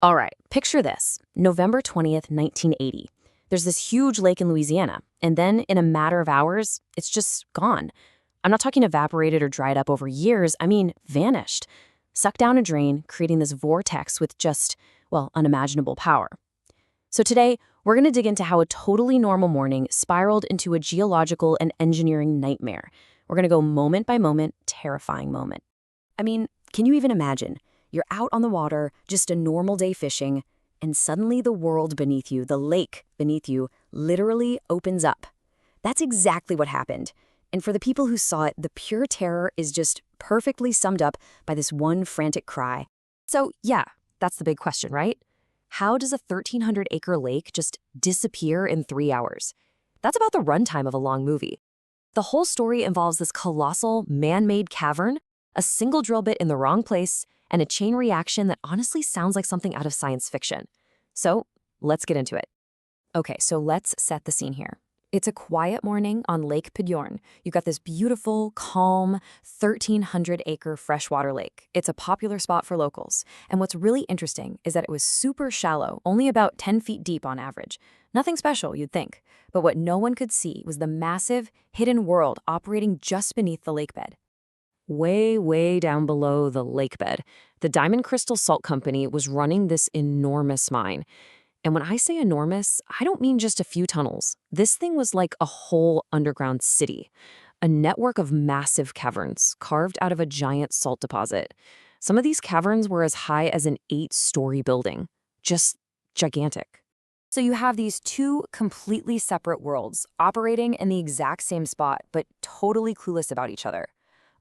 All right, picture this. November 20th, 1980. There's this huge lake in Louisiana, and then in a matter of hours, it's just gone. I'm not talking evaporated or dried up over years, I mean vanished. Sucked down a drain, creating this vortex with just, well, unimaginable power. So today, we're going to dig into how a totally normal morning spiraled into a geological and engineering nightmare. We're going to go moment by moment, terrifying moment. I mean, can you even imagine? You're out on the water, just a normal day fishing, and suddenly the world beneath you, the lake beneath you, literally opens up. That's exactly what happened. And for the people who saw it, the pure terror is just perfectly summed up by this one frantic cry. So yeah, that's the big question, right? How does a 1,300-acre lake just disappear in 3 hours? That's about the runtime of a long movie. The whole story involves this colossal, man-made cavern, a single drill bit in the wrong place, and a chain reaction that honestly sounds like something out of science fiction. So let's get into it. Okay, so let's set the scene here. It's a quiet morning on Lake Peigneur. You've got this beautiful, calm, 1,300-acre freshwater lake. It's a popular spot for locals. And what's really interesting is that it was super shallow, only about 10 feet deep on average. Nothing special, you'd think. But what no one could see was the massive, hidden world operating just beneath the lake bed. Way down below the lake bed, the Diamond Crystal Salt Company was running this enormous mine. And when I say enormous, I don't mean just a few tunnels. This thing was like a whole underground city, a network of massive caverns carved out of a giant salt deposit. Some of these caverns were as high as an 8-story building, just gigantic. So you have these two completely separate worlds operating in the exact same spot, but totally clueless about each other.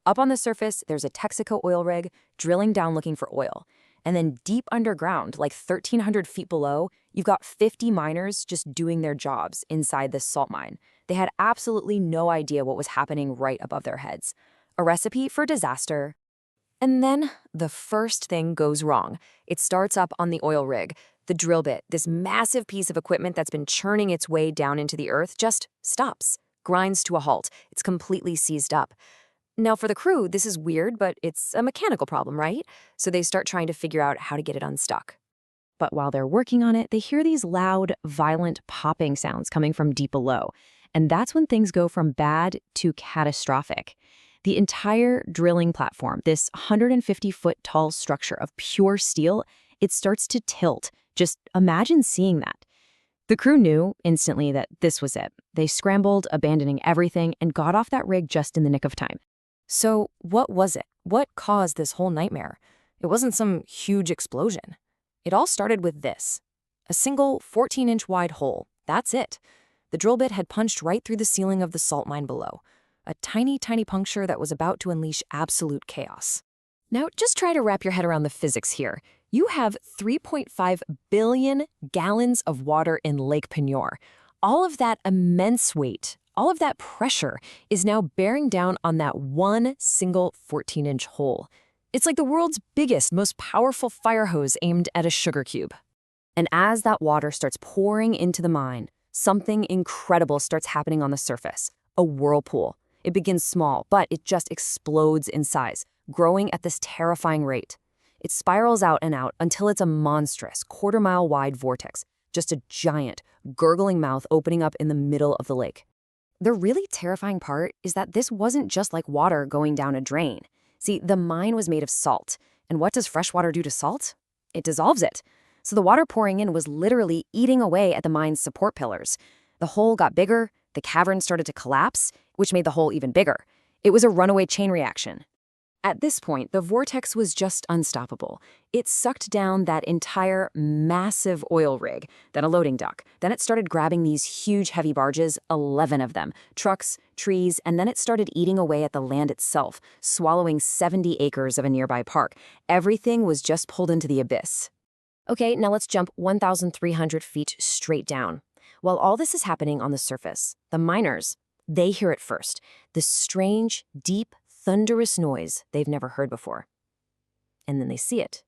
Up on the surface, there's a Texaco oil rig drilling down looking for oil. And then deep underground, like 1,300 feet below, you've got 50 miners just doing their jobs inside this salt mine. They had absolutely no idea what was happening right above their heads. A recipe for disaster. And then the first thing goes wrong. It starts up on the oil rig. The drill bit, this massive piece of equipment that's been churning its way down into the earth, just stops, grinds to a halt. It's completely seized up. Now, for the crew, this is weird, but it's a mechanical problem, right? So they start trying to figure out how to get it unstuck. But while they're working on it, they hear these loud, violent popping sounds coming from deep below. And that's when things go from bad to catastrophic. The entire drilling platform, this 150-foot tall structure of pure steel, it starts to tilt. Just imagine seeing that. The crew knew instantly that this was it. They scrambled, abandoning everything, and got off that rig just in the nick of time. So what was it? What caused this whole nightmare? It wasn't some huge explosion. It all started with this. A single 14-inch wide hole. That's it. The drill bit had punched right through the ceiling of the salt mine below. A tiny puncture that was about to unleash absolute chaos. Now, just try to wrap your head around the physics here. You have 3.5 billion gallons of water in Lake Peigneur. All of that immense weight, all of that pressure is now bearing down on that one single 14-inch hole. It's like the world's biggest, most powerful fire hose aimed at a sugar cube. And as that water starts pouring into the mine, something incredible starts happening on the surface. A whirlpool. It begins small, but it just explodes in size, growing at this terrifying rate. It spirals out and out until it's a monstrous, quarter-mile wide vortex, just a giant, gurgling mouth opening up in the middle of the lake. The really terrifying part is that this wasn't just like water going down a drain. See, the mine was made of salt. And what does fresh water do to salt? It dissolves it. So the water pouring in was literally eating away at the mine's support pillars. The hole got bigger, the cavern started to collapse, which made the hole even bigger. It was a runaway chain reaction. At this point, the vortex was just unstoppable. It sucked down that entire massive oil rig, then a loading dock. Then it started grabbing these huge heavy barges, 11 of them, trucks, trees, and then it started eating away at the land itself, swallowing 70 acres of a nearby park. Everything was just pulled into the abyss. Okay, now let's jump 1,300 feet straight down. While all this is happening on the surface, the miners, they hear it first. This strange, deep, thunderous noise they've never heard before. And then they see it.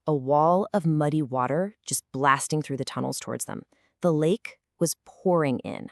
A wall of muddy water just blasting through the tunnels towards them. The lake was pouring in.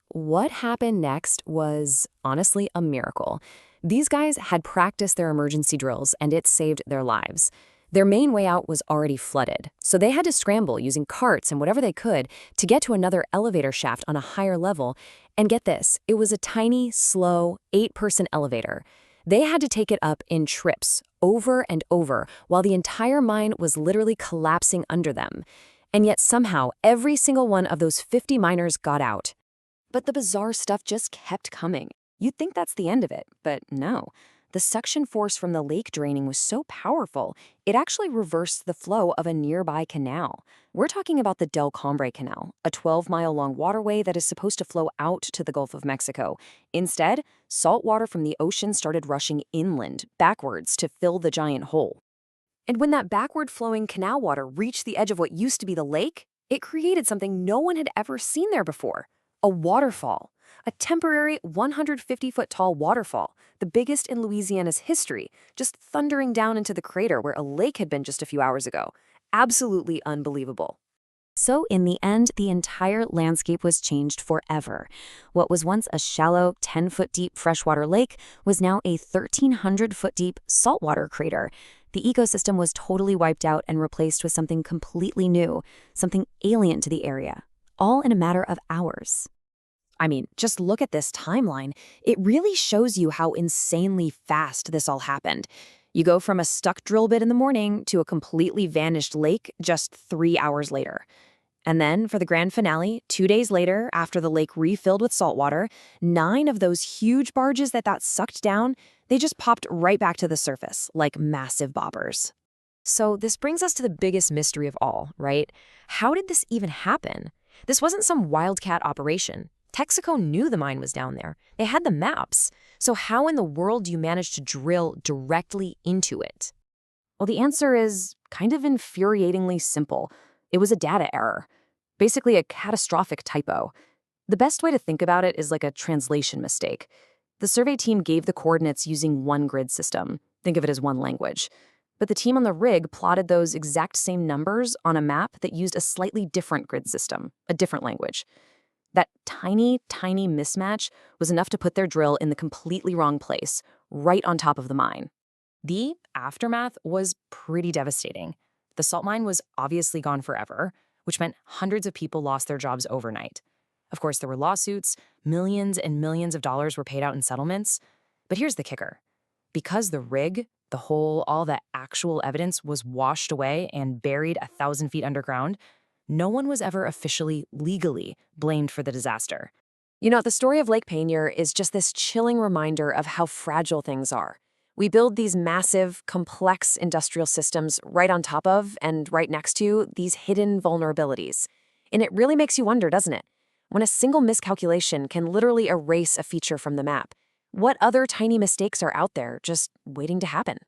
What happened next was honestly a miracle. These guys had practiced their emergency drills and it saved their lives. Their main way out was already flooded, so they had to scramble using carts and whatever they could to get to another elevator shaft on a higher level. And get this, it was a tiny, slow, 8-person elevator. They had to take it up in trips, over and over, while the entire mine was literally collapsing under them. And yet somehow, every single one of those 50 miners got out. But the bizarre stuff just kept coming. You'd think that's the end of it, but no. The suction force from the lake draining was so powerful, it actually reversed the flow of a nearby canal. We're talking about the Del Cambre Canal, a 12-mile-long waterway that is supposed to flow out to the Gulf of Mexico. Instead, salt water from the ocean started rushing inland, backwards, to fill the giant hole. And when that backward-flowing canal water reached the edge of what used to be the lake, it created something no one had ever seen there before. A waterfall. A temporary 150-foot-tall waterfall, the biggest in Louisiana's history, just thundering down into the crater where a lake had been just a few hours ago. Absolutely unbelievable. So in the end, the entire landscape was changed forever. What was once a shallow 10-foot-deep freshwater lake was now a 1,300-foot-deep saltwater crater. The ecosystem was totally wiped out and replaced with something completely new, something alien to the area, all in a matter of hours. I mean, just look at this timeline. It really shows you how insanely fast this all happened. You go from a stuck drill bit in the morning to a completely vanished lake just 3 hours later. And then for the grand finale, 2 days later, after the lake refilled with salt water, 9 of those huge barges that got sucked down, they just popped right back to the surface, like massive bobbers. So this brings us to the biggest mystery of all, right? How did this even happen? This wasn't some wildcat operation. Texaco knew the mine was down there. They had the maps. So how in the world do you manage to drill directly into it? Well, the answer is kind of infuriatingly simple. It was a data error, basically a catastrophic typo. The best way to think about it is like a translation mistake. The survey team gave the coordinates using one grid system. Think of it as one language. But the team on the rig plotted those exact same numbers on a map that used a slightly different grid system, a different language. That tiny, tiny mismatch was enough to put their drill in the completely wrong place, right on top of the mine. The aftermath was pretty devastating. The salt mine was obviously gone forever, which meant hundreds of people lost their jobs overnight. Of course, there were lawsuits, millions and millions of dollars were paid out in settlements. But here's the kicker. Because the rig, the hole, all the actual evidence was washed away and buried 1,000 feet underground, no one was ever officially, legally blamed for the disaster. You know, the story of Lake Peigneur is just this chilling reminder of how fragile things are. We build these massive, complex industrial systems right on top of and right next to these hidden vulnerabilities. And it really makes you wonder, doesn't it? When a single miscalculation can literally erase a feature from the map, what other tiny mistakes are out there just waiting to happen?